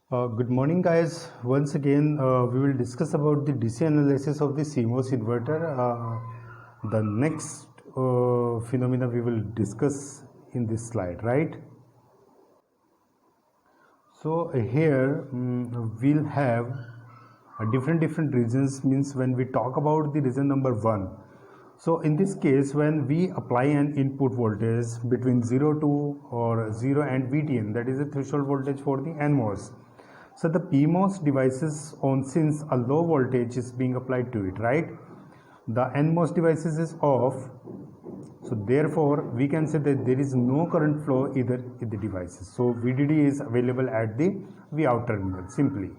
Good morning, guys. Once again, we will discuss about the DC analysis of the CMOS inverter. The next phenomena we will discuss in this slide, right? So here we'll have different regions. Means when we talk about the region number 1. So in this case, when we apply an input voltage between 0 to or 0 and VTN, that is the threshold voltage for the NMOS. So the PMOS devices on, since a low voltage is being applied to it, right? The NMOS devices is off. So therefore we can say that there is no current flow either in the devices. So VDD is available at the Vout terminal simply,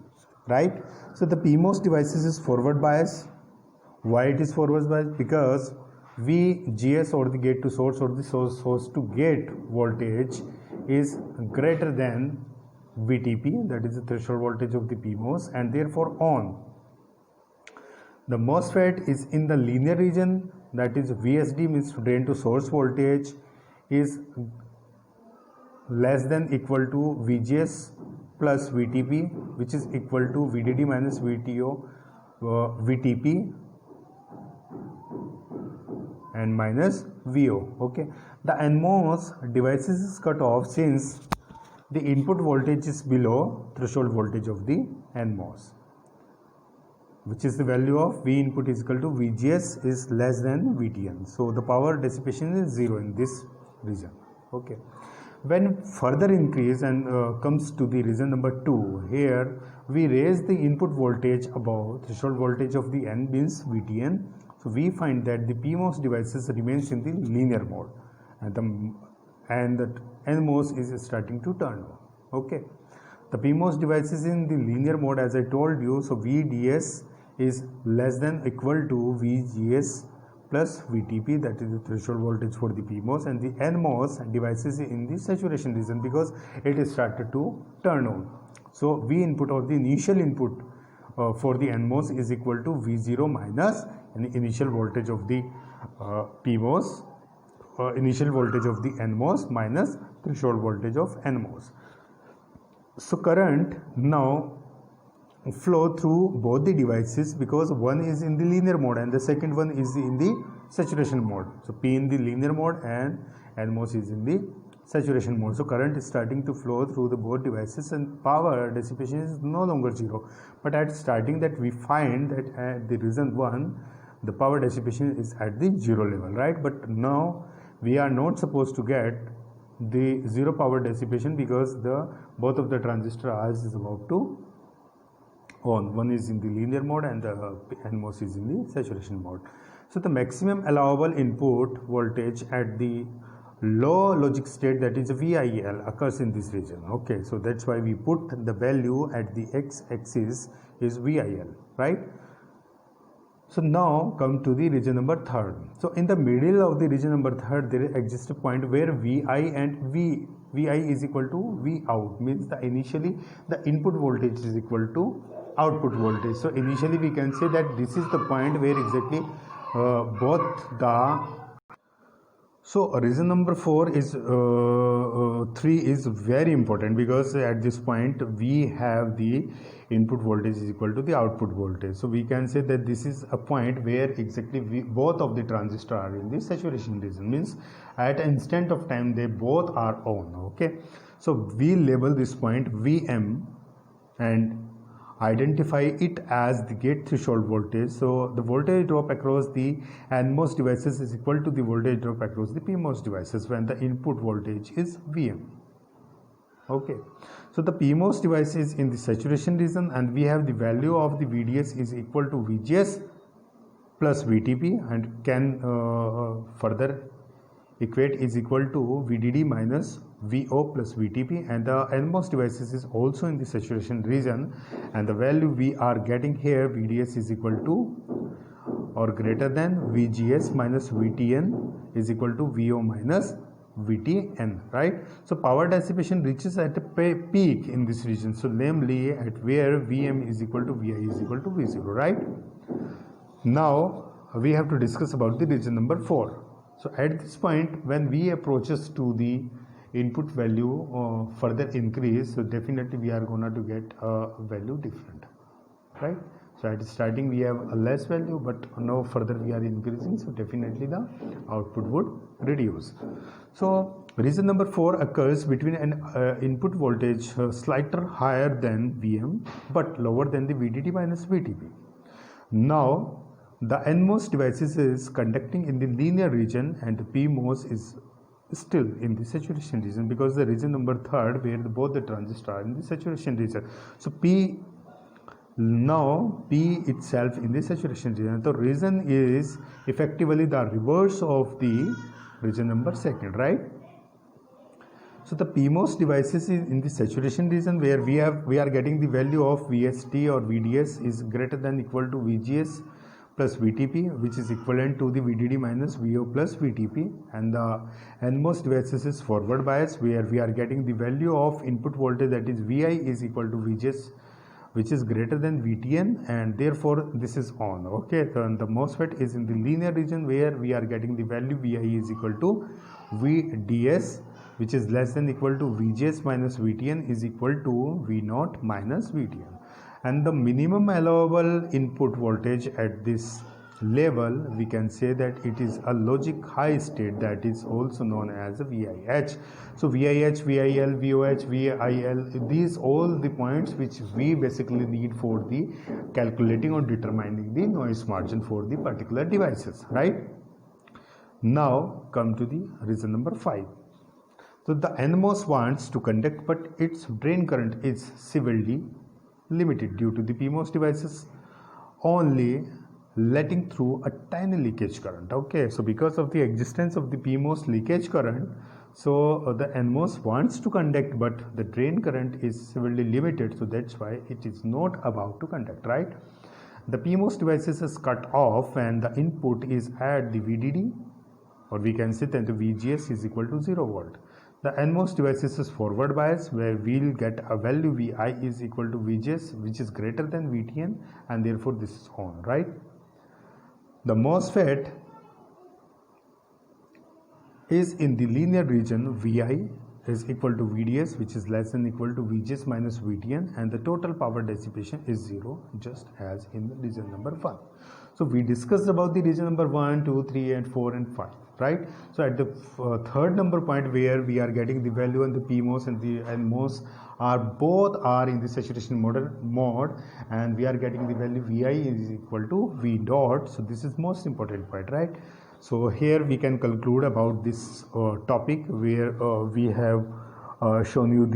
right? So the PMOS devices is forward bias. Why it is forward bias? Because VGS, or the gate to source, or the source to gate voltage, is greater than VTP, that is the threshold voltage of the PMOS, and therefore on the MOSFET is in the linear region, that is VSD, means drain to source voltage, is less than equal to VGS plus VTP, which is equal to VDD minus VTP and minus VO. Okay, the NMOS devices is cut off since the input voltage is below threshold voltage of the NMOS, which is the value of V input is equal to VGS is less than VTN. So the power dissipation is 0 in this region. Okay, when further increase and comes to the region number 2, here we raise the input voltage above threshold voltage of the N, means VTN. So we find that the PMOS devices remains in the linear mode, and the NMOS is starting to turn on. Okay, the PMOS device is in the linear mode, as I told you. So VDS is less than equal to VGS plus VTP, that is the threshold voltage for the PMOS, and the NMOS devices in the saturation region because it is started to turn on. So V input, or the initial input for the NMOS, is equal to V0 minus the initial voltage of the PMOS, initial voltage of the NMOS minus threshold voltage of NMOS. So current now flow through both the devices because one is in the linear mode and the second one is in the saturation mode. So P in the linear mode and NMOS is in the saturation mode. So current is starting to flow through the both devices and power dissipation is no longer 0. But at starting that we find that at the region 1 the power dissipation is at the 0 level, right? But now we are not supposed to get the 0 power dissipation because the both of the transistor R's is about to on. One is in the linear mode and the NMOS is in the saturation mode. So the maximum allowable input voltage at the low logic state, that is VIL, occurs in this region. Okay, so that's why we put the value at the x-axis is VIL, right? So now come to the region number 3. So in the middle of the region number 3, there exists a point where VI and VI is equal to Vout, means the initially the input voltage is equal to output voltage. So initially we can say that this is the point where exactly both the reason number 4 is 3 is very important because at this point we have the input voltage is equal to the output voltage. So we can say that this is a point where exactly both of the transistors are in the saturation region, means at an instant of time they both are on. Okay, so we label this point VM and identify it as the gate threshold voltage. So the voltage drop across the NMOS devices is equal to the voltage drop across the PMOS devices when the input voltage is VM. Okay, so the PMOS device is in the saturation region and we have the value of the VDS is equal to VGS plus VTP and can further equate is equal to VDD minus VO plus VTP, and the NMOS devices is also in the saturation region and the value we are getting here VDS is equal to or greater than VGS minus VTN is equal to VO minus VTN, right? So power dissipation reaches at a peak in this region, so namely at where VM is equal to VI is equal to V0, right? Now we have to discuss about the region number 4. So at this point when V approaches to the input value further increase, so definitely we are gonna to get a value different, right? So at starting we have a less value, but now further we are increasing, so definitely the output would reduce. So reason number 4 occurs between an input voltage slightly higher than Vm but lower than the VDD minus VTP. Now the NMOS devices is conducting in the linear region and the PMOS is still in the saturation region, because the region number 3 where both the transistors are in the saturation region. So now P itself in the saturation region. The reason is effectively the reverse of the region number 2, right? So the PMOS devices is in the saturation region where we are getting the value of VST or VDS is greater than equal to VGS plus VTP, which is equivalent to the VDD minus VO plus VTP, and the NMOS devices is forward bias where we are getting the value of input voltage, that is Vi is equal to VGS, which is greater than VTN, and therefore this is on. Okay, so the MOSFET is in the linear region where we are getting the value Vi is equal to VDS, which is less than equal to VGS minus VTN is equal to V0 minus VTN. And the minimum allowable input voltage at this level, we can say that it is a logic high state, that is also known as a VIH. So VIH, VIL, VOH, VIL, these all the points which we basically need for the calculating or determining the noise margin for the particular devices, right? Now come to the reason number 5. So the NMOS wants to conduct, but its drain current is severely limited due to the PMOS devices only letting through a tiny leakage current. Okay, so because of the existence of the PMOS leakage current, so the NMOS wants to conduct, but the drain current is severely limited, so that's why it is not about to conduct, right? The PMOS devices is cut off and the input is at the VDD, or we can say that the VGS is equal to 0 volt. The NMOS devices is forward bias where we'll get a value Vi is equal to VGS, which is greater than VTN, and therefore this is on, right? The MOSFET is in the linear region. Vi is equal to VDS, which is less than equal to VGS minus VTN, and the total power dissipation is 0, just as in the region number 1. So we discussed about the region number 1, 2, 3 and 4 and 5, right? So at the third number point where we are getting the value and the PMOS and the NMOS are both are in the saturation mode, and we are getting the value Vi is equal to V dot. So this is most important point, right? So here we can conclude about this topic where we have shown you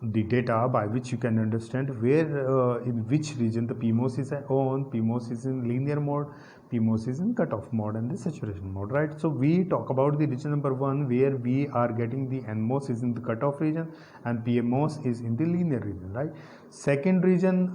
the data by which you can understand where in which region the PMOS is on, PMOS is in linear mode, PMOS is in cutoff mode and the saturation mode, right? So we talk about the region number 1 where we are getting the NMOS is in the cutoff region and PMOS is in the linear region, right? Second region,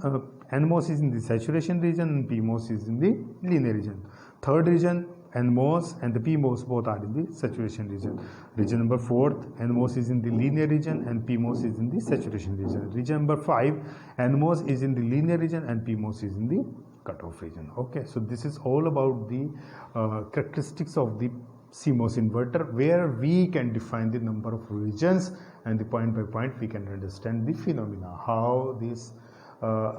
NMOS is in the saturation region and PMOS is in the linear region. Third region, NMOS and the PMOS both are in the saturation region. Region number 4th, NMOS is in the linear region and PMOS is in the saturation region. Region number 5, NMOS is in the linear region and PMOS is in the cutoff region. Okay, so this is all about the characteristics of the CMOS inverter, where we can define the number of regions, and the point by point we can understand the phenomena, how this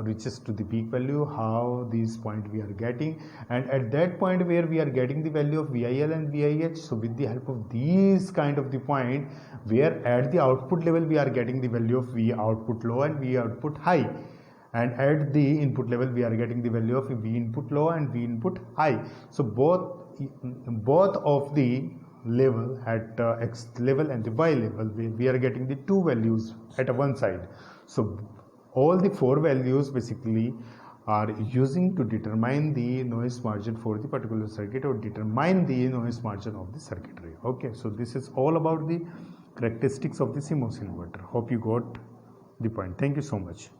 reaches to the peak value, how these point we are getting, and at that point where we are getting the value of VIL and VIH. So with the help of these kind of the point where at the output level we are getting the value of V output low and V output high, and at the input level we are getting the value of V input low and V input high. So both of the level at X level and the Y level we are getting the two values at one side. So all the 4 values basically are using to determine the noise margin for the particular circuit or determine the noise margin of the circuitry. Okay, so this is all about the characteristics of the CMOS inverter. Hope you got the point. Thank you so much.